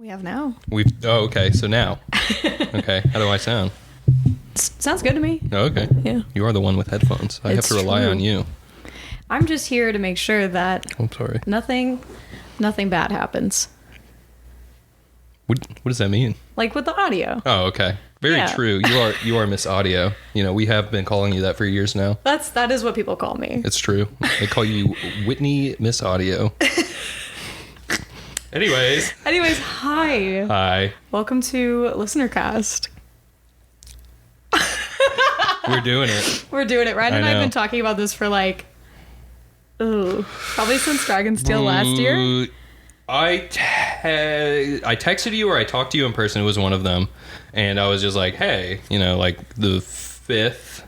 We have now. Okay. So now. Okay. How do I sound? Sounds good to me. Oh, okay. Yeah. You are the one with headphones. I have to rely true. on you. I'm just here to make sure that I'm sorry. nothing bad happens. What does that mean? Like with the audio. Oh, okay. Very Yeah. true. You are Miss Audio. You know, we have been calling you that for years now. That is what people call me. It's true. They call you Whitney Miss Audio. Anyways, hi. Hi. Welcome to Listenercast. We're doing it. We're doing it. Ryan and I have know. been talking about this for probably since Dragonsteel last year. I texted you or I talked to you in person. It was one of them. And I was just like, hey, like the 5th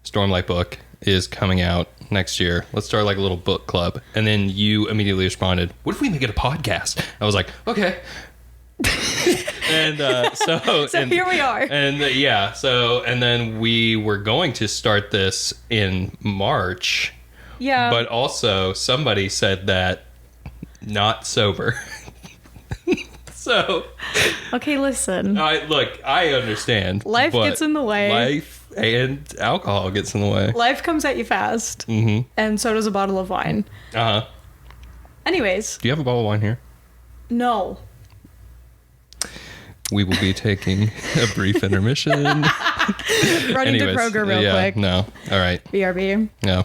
Stormlight book is coming out next year. Let's start like a little book club. And then you immediately responded, what if we make it a podcast? I was like, okay. And so Here we are. And and then we were going to start this in March. Yeah. But also somebody said that not sober. So Okay, listen. I understand. Life but gets in the way. Life and alcohol gets in the way. Life comes at you fast. Mm-hmm. And so does a bottle of wine. Uh-huh. Anyways. Do you have a bottle of wine here? No. We will be taking a brief intermission. Running to Kroger real quick. No. All right. BRB. No.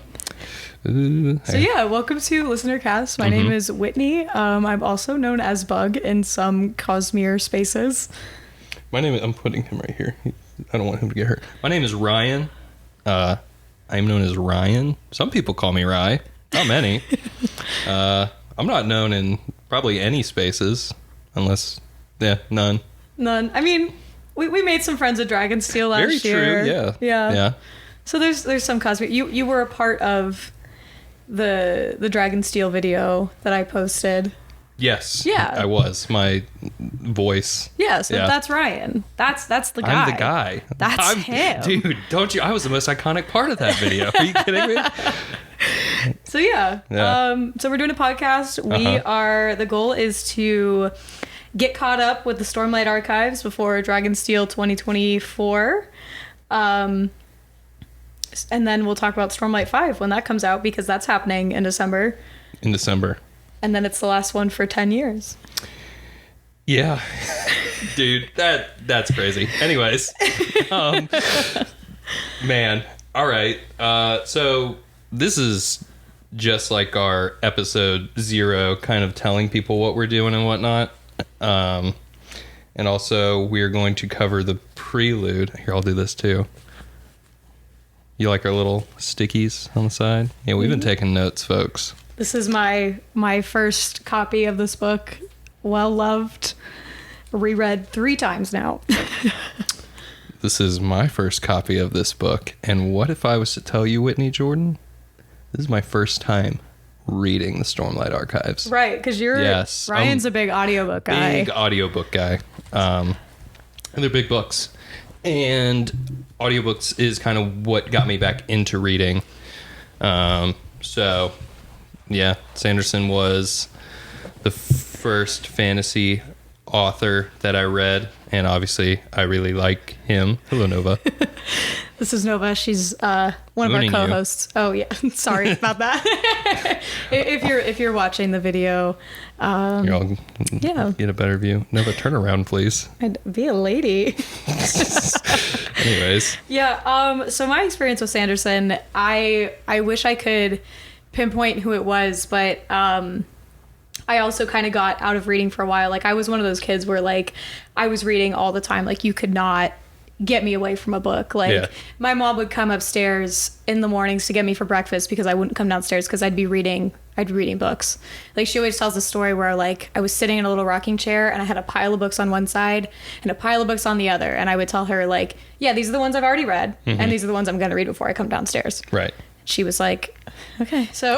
So yeah, welcome to Listenercast. My name is Whitney. I'm also known as Bug in some Cosmere spaces. I'm putting him right here. I don't want him to get hurt. My name is Ryan. I'm known as Ryan. Some people call me Rye. Not many. I'm not known in probably any spaces unless, none. None. I mean, we made some friends at Dragonsteel last Very year. true. Yeah. Yeah. So there's some Cosmere. You were a part of the Dragonsteel video that I posted. Yes. Yeah. I was. My voice. Yeah, so Yeah. that's Ryan. That's the guy. I'm the guy. That's him. Dude, don't you? I was the most iconic part of that video. Are you kidding me? So yeah. Yeah. So we're doing a podcast. The goal is to get caught up with the Stormlight Archives before Dragonsteel 2024. And then we'll talk about Stormlight 5 when that comes out, because that's happening in December. And then it's the last one for 10 years. Yeah. Dude, that's crazy. Anyways. Man. All right. So this is just like our episode 0, kind of telling people what we're doing and whatnot. And also we're going to cover the Prelude. Here, I'll do this too. You like our little stickies on the side? Yeah, we've been taking notes, folks. This is my first copy of this book. Well loved. Reread 3 times now. This is my first copy of this book. And what if I was to tell you, Whitney Jordan? This is my first time reading the Stormlight Archives. Right, because Ryan's a big audiobook guy. Big audiobook guy. And they're big books. And audiobooks is kind of what got me back into reading. So, yeah, Sanderson was the first fantasy author that I read. And obviously, I really like him. Hello, Nova. This is Nova. She's one of our co-hosts. Oh yeah, sorry about that. if you're watching the video, Y'all get a better view. Nova, turn around, please. I'd be a lady. Anyways, yeah. So my experience with Sanderson, I wish I could pinpoint who it was, but I also kind of got out of reading for a while. Like, I was one of those kids where, like, I was reading all the time. Like, you could not get me away from a book. Like, my mom would come upstairs in the mornings to get me for breakfast because I wouldn't come downstairs because I'd be reading books. Like, she always tells the story where, like, I was sitting in a little rocking chair and I had a pile of books on one side and a pile of books on the other. And I would tell her, like, yeah, these are the ones I've already read. And these are the ones I'm going to read before I come downstairs. Right. She was like, okay. So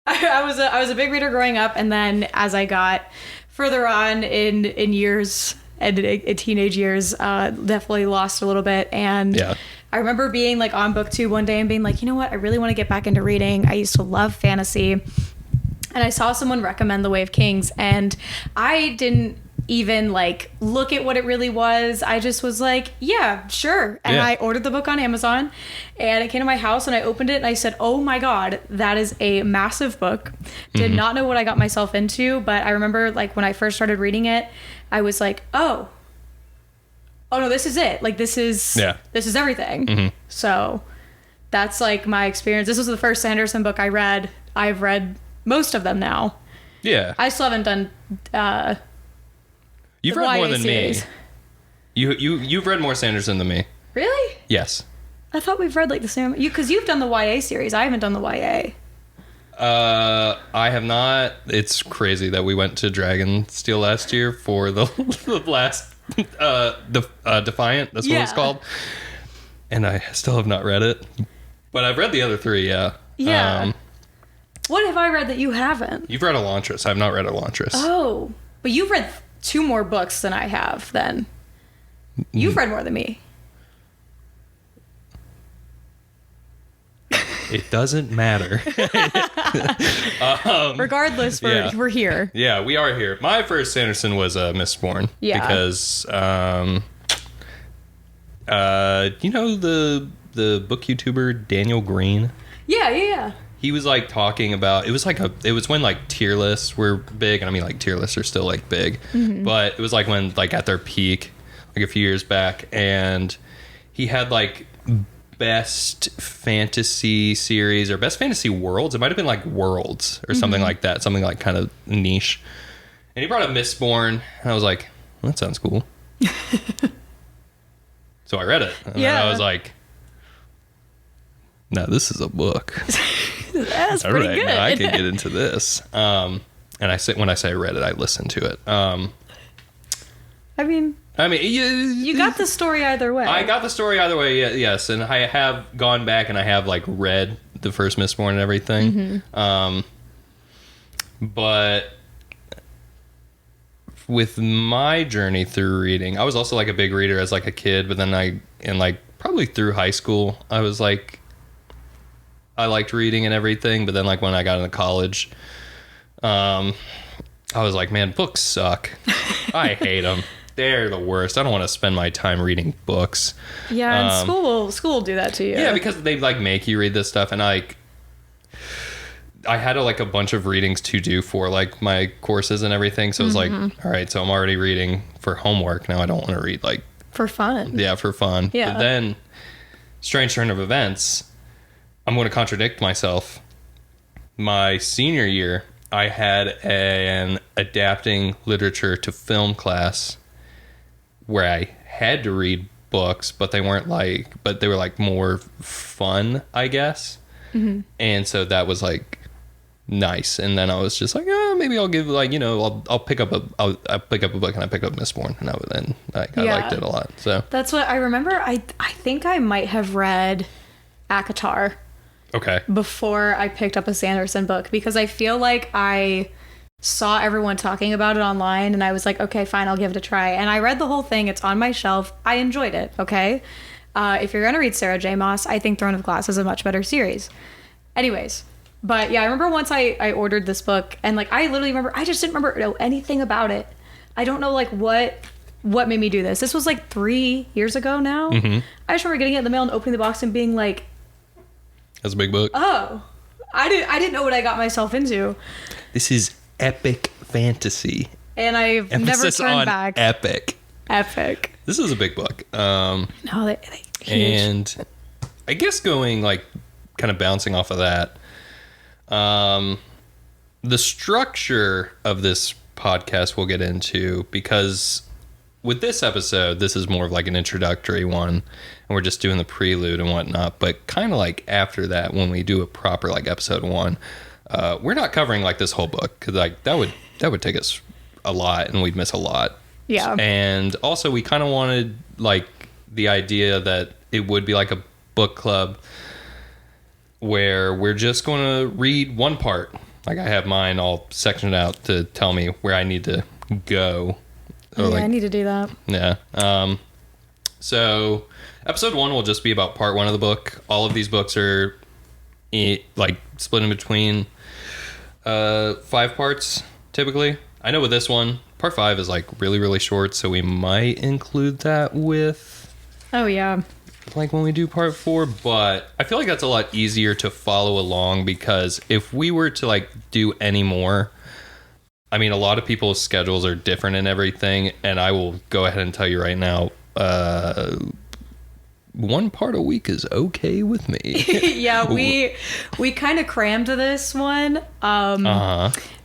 I was a big reader growing up, and then as I got further on in years and in teenage years, definitely lost a little bit. And I remember being like on BookTube one day and being like, you know what, I really want to get back into reading. I used to love fantasy. and I saw someone recommend The Way of Kings, and I didn't even like look at what it really was. I just was like, yeah, sure. And I ordered the book on Amazon, and it came to my house, and I opened it, and I said, oh my God, that is a massive book. Did not know what I got myself into, but I remember like when I first started reading it, I was like, oh no, this is it. Like this is everything. So that's like my experience. This was the first Sanderson book I read. I've read most of them now. Yeah. I still haven't done You've read more than me. You've read more Sanderson than me. Really? Yes. I thought we've read like the same. Because you've done the YA series. I haven't done the YA. I have not. It's crazy that we went to Dragonsteel last year for the last Defiant. That's what it's called. And I still have not read it. But I've read the other three, yeah. Yeah. What have I read that you haven't? You've read Elantris. I've not read Elantris. Oh. But you've read 2 more books than I have, then. You've read more than me. It doesn't matter. Regardless, we're here. Yeah, we are here. My first Sanderson was Mistborn. Yeah. Because, you know the book YouTuber Daniel Green? Yeah. He was like talking about, it was when like tier lists were big, and I mean like tier lists are still like big, but it was like when like at their peak, like a few years back, and he had like best fantasy series or best fantasy worlds. It might have been like worlds or something like that, something like kind of niche. And he brought up Mistborn, and I was like, well, that sounds cool. So I read it, and then I was like, no, this is a book. That's pretty good. Now I can get into this. And when I say I read it, I listened to it. I mean, you got the story either way. I got the story either way. Yes, and I have gone back and I have like read the first Mistborn and everything. But with my journey through reading, I was also like a big reader as like a kid, but then probably through high school, I was like, I liked reading and everything, but then like when I got into college, I was like, man, books suck. I hate them. They're the worst. I don't want to spend my time reading books. Yeah, and school will do that to you. Yeah, because they like make you read this stuff, and I had like a bunch of readings to do for like my courses and everything. So it was like, all right, so I'm already reading for homework. Now I don't want to read like for fun. Yeah, for fun. Yeah. But then, strange turn of events, I'm going to contradict myself. My senior year, I had an adapting literature to film class where I had to read books, but they weren't but they were like more fun, I guess. And so that was like nice. And then I was just like, oh, maybe I'll give like, I'll pick up I'll pick up a book, and I picked up Mistborn, and I liked it a lot. So that's what I remember. I think I might have read ACOTAR. Okay. Before I picked up a Sanderson book, because I feel like I saw everyone talking about it online, and I was like, okay, fine, I'll give it a try. And I read the whole thing. It's on my shelf. I enjoyed it. Okay. If you're going to read Sarah J. Maas, I think Throne of Glass is a much better series. Anyways. But yeah, I remember once I ordered this book, and like, I literally remember, I just didn't know anything about it. I don't know like what made me do this. This was like 3 years ago now. I just remember getting it in the mail and opening the box and being like, that's a big book. Oh, I didn't know what I got myself into. This is epic fantasy, and I've never turned back. Epic. This is a big book. No, they huge. And I guess going like kind of bouncing off of that, the structure of this podcast we'll get into, because with this episode, this is more of like an introductory one, and we're just doing the prelude and whatnot. But kind of like after that, when we do a proper like episode 1, we're not covering like this whole book, because like that would take us a lot, and we'd miss a lot. Yeah. And also, we kind of wanted like the idea that it would be like a book club where we're just going to read one part. Like I have mine all sectioned out to tell me where I need to go. Yeah, I need to do that. Yeah. So episode 1 will just be about part 1 of the book. All of these books are like split in between 5 parts, typically. I know with this one, part 5 is like really, really short, so we might include that with... Oh, yeah. Like when we do part 4, but I feel like that's a lot easier to follow along, because if we were to like do any more, I mean, a lot of people's schedules are different and everything, and I will go ahead and tell you right now, 1 part a week is okay with me. Yeah, we kind of crammed this one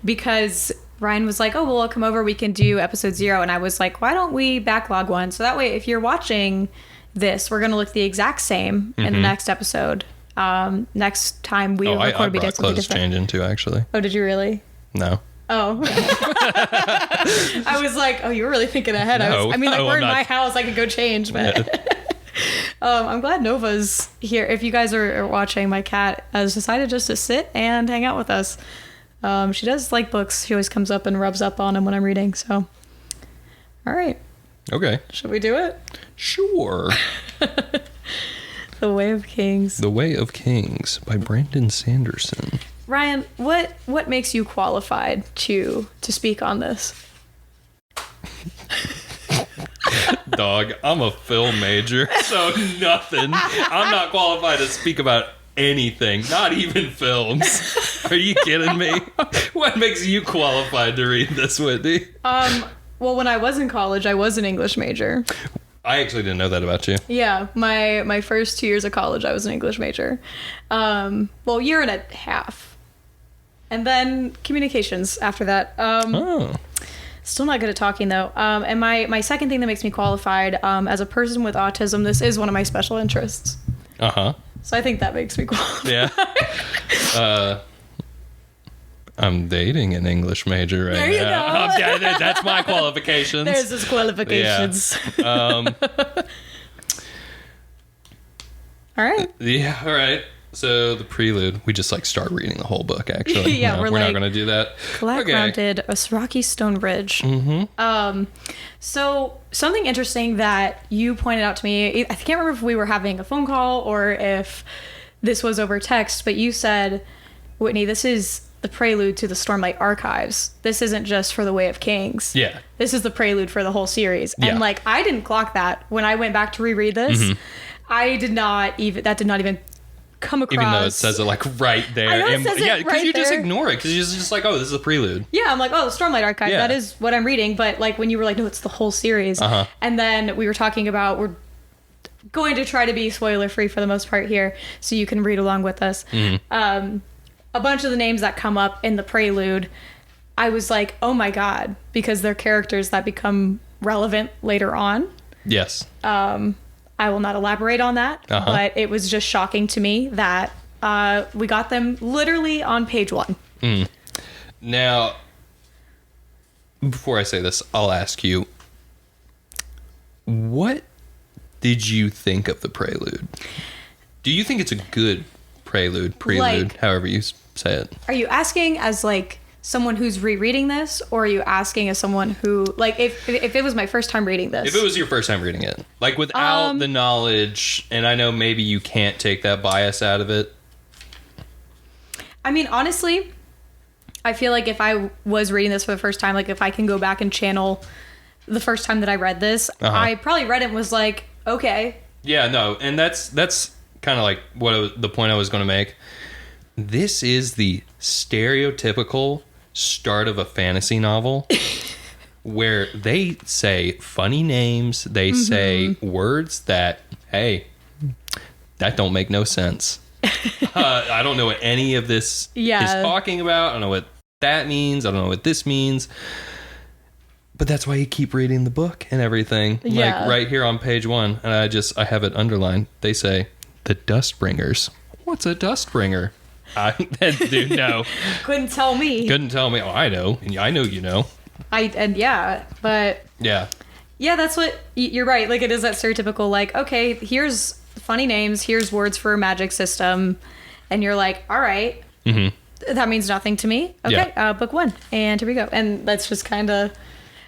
because Ryan was like, oh, well, I'll come over, we can do episode 0, and I was like, why don't we backlog one, so that way if you're watching this, we're going to look the exact same in the next episode. Next time we record, I brought clothes change into, actually. Oh, did you really? No. Oh. I was like, oh, you were really thinking ahead. No, we're in my house, I could go change, but I'm glad Nova's here. If you guys are watching, my cat has decided just to sit and hang out with us. She does like books. She always comes up and rubs up on them when I'm reading, so. All right. Okay. Should we do it? Sure. The Way of Kings. The Way of Kings by Brandon Sanderson. Ryan, what makes you qualified to speak on this? Dog, I'm a film major, so nothing. I'm not qualified to speak about anything, not even films. Are you kidding me? What makes you qualified to read this, Whitney? Well, when I was in college, I was an English major. I actually didn't know that about you. Yeah, my first 2 years of college, I was an English major. Well, year and a half. And then communications after that. Still not good at talking, though. And my second thing that makes me qualified, as a person with autism, this is one of my special interests. Uh-huh. So I think that makes me qualified. Yeah. I'm dating an English major right now. There you go. Yeah, that's my qualifications. There's his qualifications. Yeah. All right. Yeah, all right. So the Prelude, we just like start reading the whole book, actually. Yeah, no, we're not like, going to do that. Grounded, a rocky stone ridge. Mm-hmm. So something interesting that you pointed out to me, I can't remember if we were having a phone call or if this was over text, but you said, Whitney, this is the prelude to the Stormlight Archives. This isn't just for the Way of Kings. Yeah. This is the prelude for the whole series. Yeah. And like, I didn't clock that when I went back to reread this. That did not even come across. Even though it says it like right there. I know it says it yeah, because right you just there. ignore it because you're just like, oh, this is a prelude. Yeah, I'm like, oh, the Stormlight Archive. Yeah. That is what I'm reading. But like when you were like, no, it's the whole series. And then we were talking about, we're going to try to be spoiler free for the most part here, so you can read along with us. A bunch of the names that come up in the Prelude, I was like, oh my God, because they're characters that become relevant later on. Yes. I will not elaborate on that, but it was just shocking to me that we got them literally on page 1. Now, before I say this, I'll ask you, what did you think of the Prelude? Do you think it's a good prelude, Like, however you say it? Are you asking as like someone who's rereading this, or are you asking as someone who, like, if it was my first time reading this? If it was your first time reading it, like without the knowledge, and I know maybe you can't take that bias out of it. I mean, honestly, I feel like if I was reading this for the first time, like if I can go back and channel the first time that I read this, I probably read it and was like, okay. Yeah, no, and that's kind of like the point I was going to make. This is the stereotypical start of a fantasy novel where they say funny names, they say words that, hey, that don't make no sense. I don't know what any of this is talking about. I don't know what that means. I don't know what this means. But that's why you keep reading the book and everything. Yeah. Like right here on page 1, and I have it underlined. They say, the Dustbringers. What's a Dustbringer? Dude, no. Couldn't tell me. Oh, I know. And I know you know. But... Yeah. Yeah, that's what... You're right. Like, it is that stereotypical, like, okay, here's funny names, here's words for a magic system, and you're like, all right. That means nothing to me. Okay, book 1. And here we go. And that's just kind of...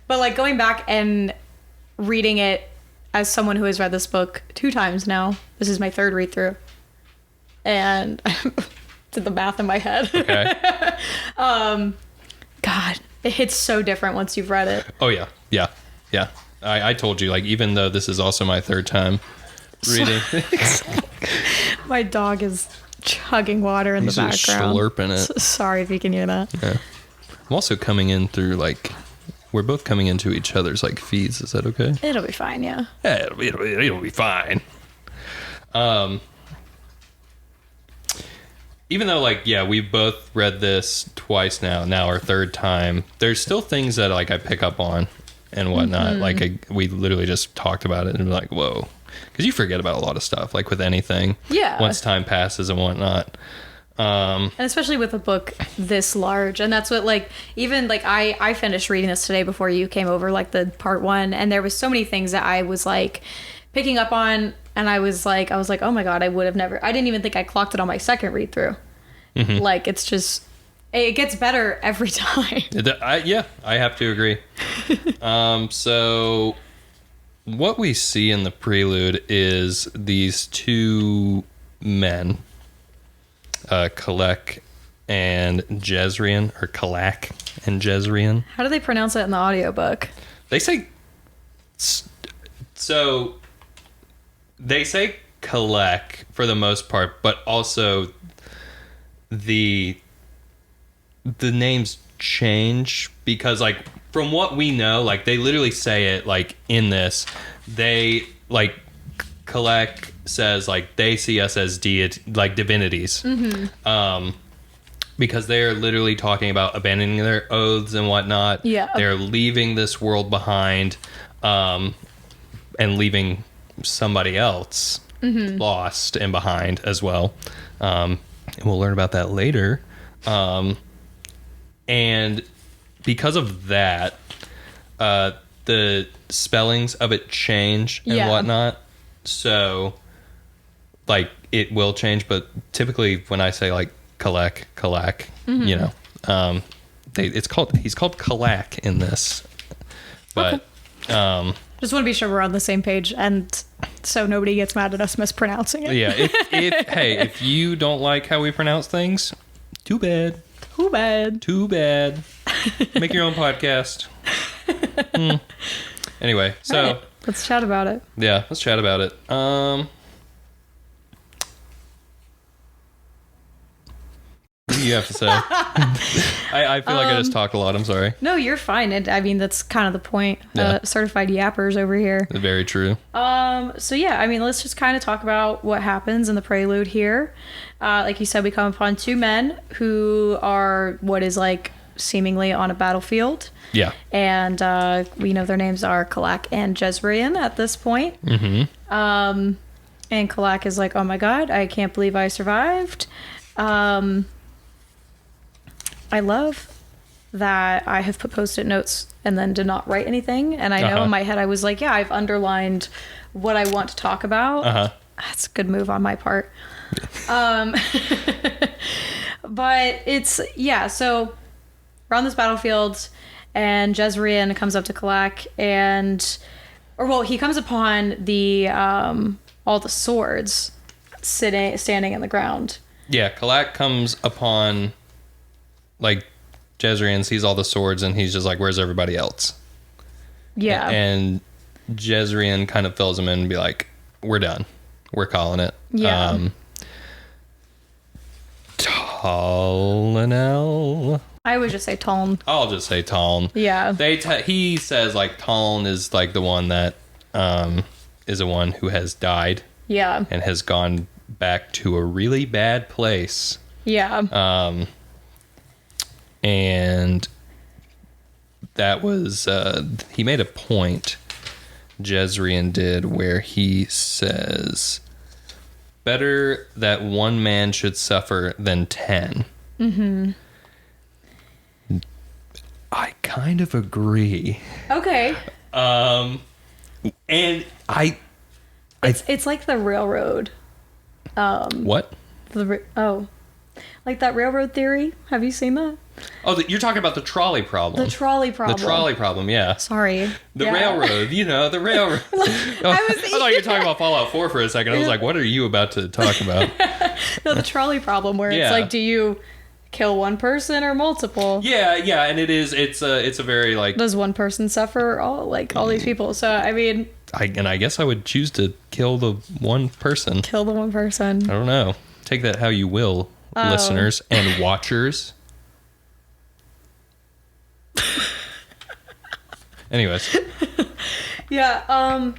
But, like, going back and reading it as someone who has read this book 2 times now, this is my 3rd read through. And did the math in my head. Okay. God, it hits so different once you've read it. Oh, yeah. Yeah. Yeah. I told you, like, even though this is also my third time reading. My dog is chugging water in He's the just background. slurping it. Sorry if you can hear that. Yeah. I'm also coming in through, like, we're both coming into each other's, like, feeds. Is that okay? It'll be fine, yeah. Yeah, it'll be fine. Even though, like, yeah, we've both read this twice now our third time, there's still things that, like, I pick up on and whatnot. Like, we literally just talked about it and be like, whoa. Because you forget about a lot of stuff, like with anything. Yeah. Once time passes and whatnot. And especially with a book this large. And that's what, like, even, like, I finished reading this today before you came over, like, the part 1. And there was so many things that I was, like, picking up on. And I was like, oh, my God, I didn't even think I clocked it on my second read through. Mm-hmm. Like, it's just, it gets better every time. I have to agree. So what we see in the prelude is these two men, Kalek and Jezrien, or Kalak and Jezrien. How do they pronounce it in the audiobook? They say, so they say Kalek for the most part, but also the names change because, like, from what we know, like, they literally say it, like, in this, they, like, Kalek says, like, they see us as divinities. Mm-hmm. Because they're literally talking about abandoning their oaths and whatnot. Yeah. They're leaving this world behind, and leaving somebody else lost and behind as well. And we'll learn about that later. And because of that, the spellings of it change and whatnot. So, like, it will change, but typically when I say, like, Kalak, you know, he's called Kalak in this. But just want to be sure we're on the same page, and so nobody gets mad at us mispronouncing it. Yeah, if you don't like how we pronounce things, too bad. Too bad. Make your own podcast. Anyway, so right, let's chat about it. Yeah, let's chat about it. What do you have to say? I feel like I just talked a lot. I'm sorry. No, you're fine. And I mean, that's kind of the point. Yeah. Certified yappers over here. Very true. So yeah, I mean, let's just kind of talk about what happens in the prelude here. Like you said, we come upon two men who are what is like seemingly on a battlefield. Yeah. And we know their names are Kalak and Jezrien at this point. Mm-hmm. And Kalak is like, oh my God, I can't believe I survived. I love that I have put Post-it notes and then did not write anything. And I know in my head I was like, yeah, I've underlined what I want to talk about. That's a good move on my part. But it's, yeah, so we're on this battlefield and Jezrien comes up to Kalak he comes upon the all the swords standing in the ground. Yeah, Kalak comes upon, like, Jezrien sees all the swords and he's just like, where's everybody else? Yeah. And Jezrien kind of fills him in and be like, we're done. We're calling it. Yeah. Talnel. I would just say Taln. I'll just say Taln. Yeah. He says, like, Taln is, like, the one that is the one who has died. Yeah. And has gone back to a really bad place. Yeah. And that was, he made a point, Jezrien did, where he says, better that one man should suffer than 10. Mm-hmm. I kind of agree. Okay. And It's like the railroad. What? Like that railroad theory. Have you seen that? Oh, you're talking about the trolley problem. The trolley problem. The trolley problem, yeah. Sorry. The railroad, the railroad. I thought you were talking about Fallout 4 for a second. I was like, what are you about to talk about? No, the trolley problem where it's like, do you kill one person or multiple? Yeah, and it's a very like... Does one person suffer all these people? So, I mean... I guess I would choose to kill the one person. Kill the one person. I don't know. Take that how you will, listeners and watchers. Anyways. Yeah,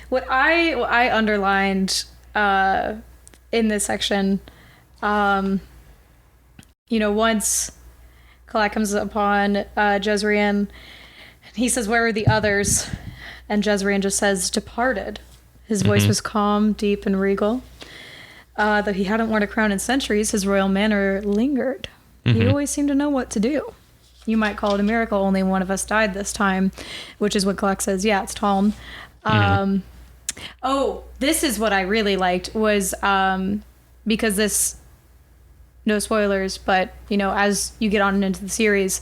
what I underlined in this section, once Kalak comes upon Jezrien, he says, "Where are the others?" And Jezrien just says, "Departed." His voice was calm, deep, and regal. Though he hadn't worn a crown in centuries, his royal manner lingered. He always seemed to know what to do. You might call it a miracle, only one of us died this time, which is what Kalak says. Yeah, it's Talm. This is what I really liked was because this, no spoilers, but, as you get on into the series,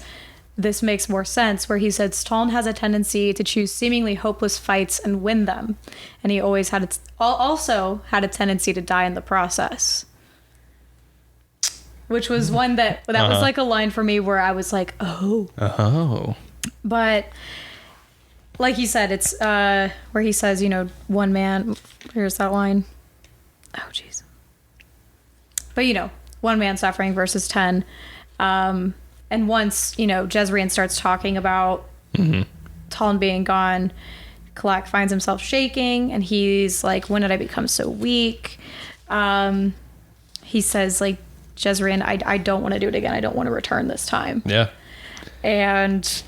this makes more sense, where he says Talm has a tendency to choose seemingly hopeless fights and win them. And he always also had a tendency to die in the process. Which was one that was like a line for me where I was like, oh. But like he said, it's where he says, one man, here's that line. Oh, jeez. But, one man suffering versus 10. And once, Jezrien starts talking about Talon being gone, Kalak finds himself shaking, and he's like, when did I become so weak? He says, like, Jezrien, I don't want to do it again. I don't want to return this time. Yeah. And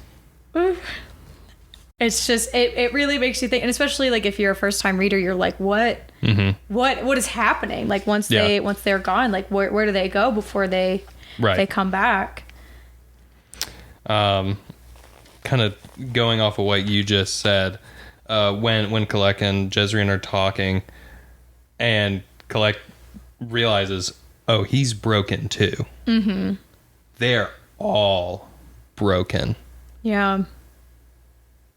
it's just, it really makes you think, and especially like if you're a first time reader, you're like, what is happening? Like once they're gone, like where do they go before they come back? Kind of going off of what you just said, when Kalak and Jezrien are talking and Kalak realizes, oh, he's broken too. They're all broken. Yeah.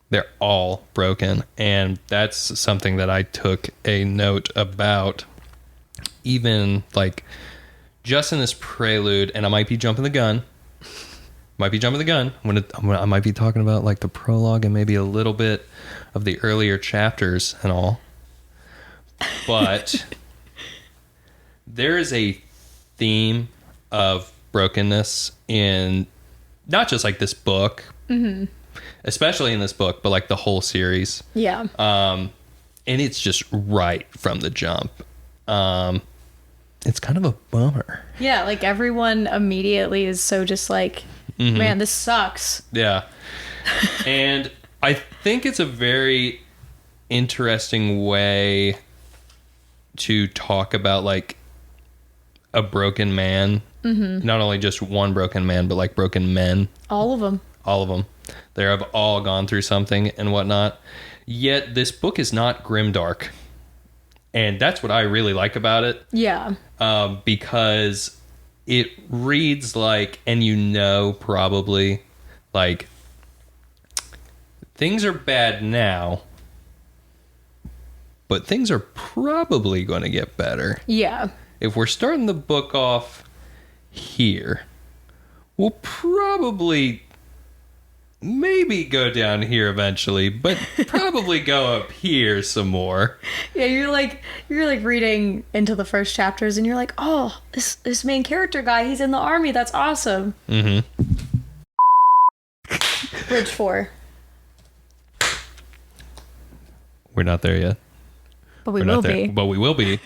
They're all broken. And that's something that I took a note about, even like just in this prelude, and I might be jumping the gun. I might be talking about like the prologue and maybe a little bit of the earlier chapters and all. But there is a theme of brokenness in not just like this book, especially in this book, but like the whole series. Yeah. And it's just right from the jump. It's kind of a bummer. Yeah, like everyone immediately is so just like, man, this sucks. Yeah. And I think it's a very interesting way to talk about like a broken man. Not only just one broken man, but like broken men. All of them. They have all gone through something and whatnot. Yet this book is not grimdark. And that's what I really like about it. Yeah. Because it reads like, and probably, like, things are bad now, but things are probably going to get better. Yeah. If we're starting the book off here, we'll probably maybe go down here eventually, but probably go up here some more. Yeah, you're like reading into the first chapters and you're like, oh, this main character guy, he's in the army, that's awesome. Bridge 4. We're not there yet. But we will be. But we will be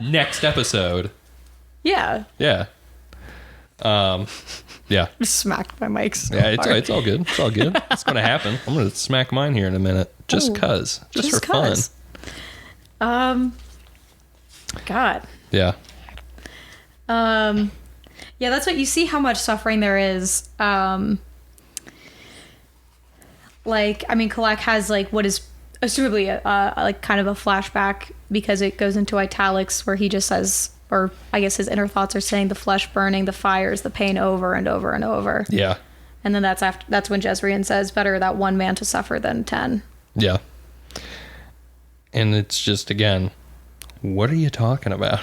next episode. Yeah. Yeah. Yeah. Smacked my mic so yeah, hard. It's all good. It's all good. It's going to happen. I'm going to smack mine here in a minute. Just for fun. God. Yeah. Yeah, that's what you see how much suffering there is. Like, I mean, Kalak has like what is assumably like kind of a flashback because it goes into italics where he just says or I guess his inner thoughts are saying the flesh burning, the fires, the pain over and over and over. Yeah. And then that's when Jezreel says, better that one man to suffer than 10. Yeah. And it's just, again, what are you talking about?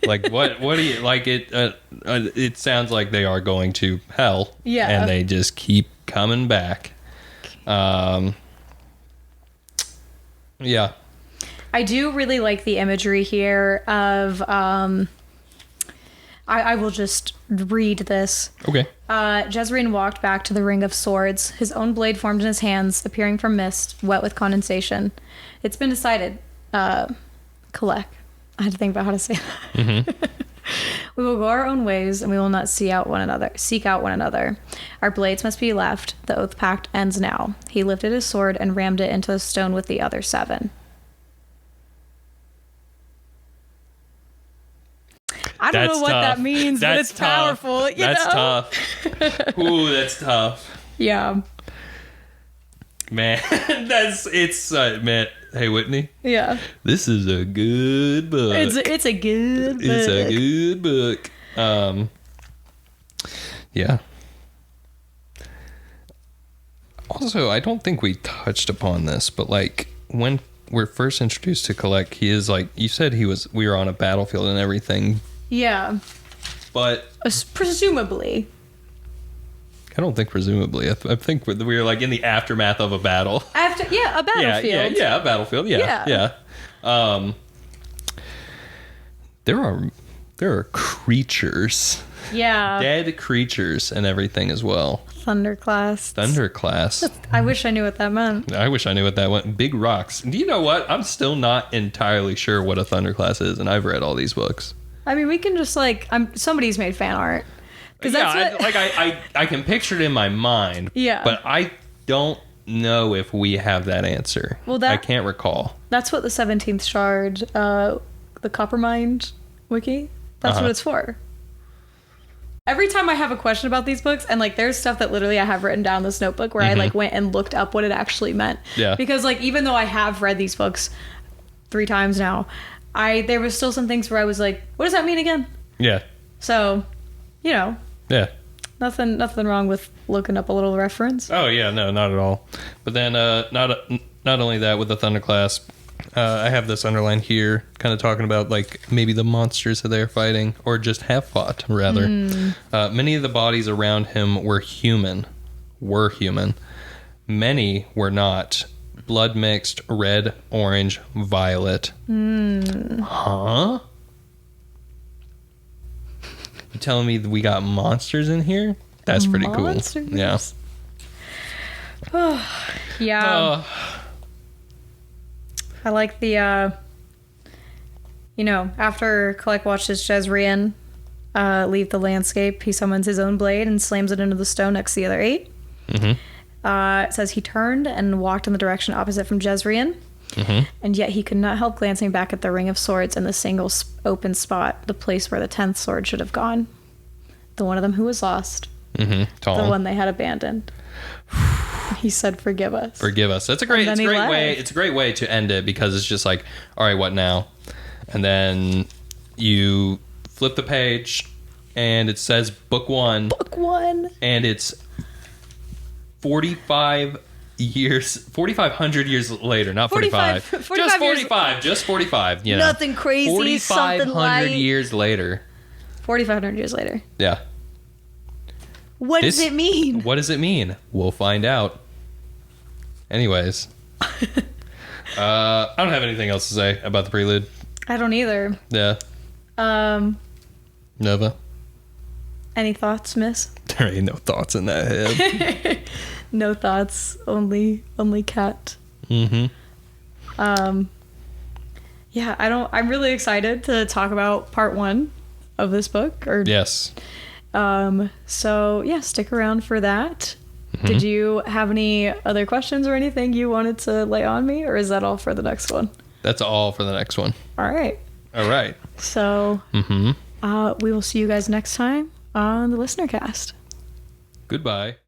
Like, what do you, like, it sounds like they are going to hell. Yeah. And they just keep coming back. Yeah. I do really like the imagery here of, I will just read this. Okay. Jezreel walked back to the Ring of Swords, his own blade formed in his hands, appearing from mist, wet with condensation. It's been decided, collect. I had to think about how to say that. Mm-hmm. We will go our own ways, and we will not seek out one another. Our blades must be left. The oath pact ends now. He lifted his sword and rammed it into the stone with the other 7. I don't know what that means, but it's powerful. That's tough. Ooh, that's tough. Yeah. Man, man. Hey, Whitney. Yeah. This is a good book. It's a good book. It's a good book. Yeah. Also, I don't think we touched upon this, but like when we're first introduced to Collect, he is like, you said we were on a battlefield and everything. Yeah. But presumably. I don't think presumably. I think we were like in the aftermath of a battle. A battlefield. Yeah, a battlefield. Yeah. There are creatures. Yeah. Dead creatures and everything as well. Thunderclass. I wish I knew what that meant. I wish I knew what that meant. Big rocks. Do you know what? I'm still not entirely sure what a thunderclass is, and I've read all these books. I mean, we can just somebody's made fan art. I can picture it in my mind. Yeah. But I don't know if we have that answer. Well, I can't recall. That's what the 17th Shard, the Coppermind wiki, that's what it's for. Every time I have a question about these books, and like there's stuff that literally I have written down in this notebook where I like went and looked up what it actually meant. Yeah. Because like even though I have read these books 3 times now, there was still some things where I was like, what does that mean again? Yeah. So, Yeah. Nothing wrong with looking up a little reference. Oh yeah, no, not at all. But then not only that, with the Thunderclass, I have this underlined here, kind of talking about like maybe the monsters that they're fighting, or just have fought rather. Many of the bodies around him were human. Many were not. Blood mixed, red, orange, violet. Huh? You telling me we got monsters in here? That's pretty cool. Yeah. Yeah. I like the, after Collect watches Jezreel leave the landscape, he summons his own blade and slams it into the stone next to the other 8. It says he turned and walked in the direction opposite from Jezreel. And yet he could not help glancing back at the Ring of Swords and the single open spot, the place where the 10th sword should have gone. The one of them who was lost. The one they had abandoned. He said, "Forgive us." Forgive us. That's a great way. It's a great way to end it, because it's just like, all right, what now? And then you flip the page and it says book 1. Book 1. And it's 4,500 years later, not 45. 45 just 45. You know, nothing crazy. 4,500 years later. 4,500 years later. Yeah. What does it mean? What does it mean? We'll find out. Anyways, I don't have anything else to say about the Prelude. I don't either. Yeah. Nova. Any thoughts, miss? There ain't no thoughts in that head. No thoughts, only cat. Yeah, I'm really excited to talk about part 1 of this book. Yes. So yeah, stick around for that. Did you have any other questions or anything you wanted to lay on me, or is that all for the next one? That's all for the next one. All right. So, we will see you guys next time on the Listenercast. Goodbye.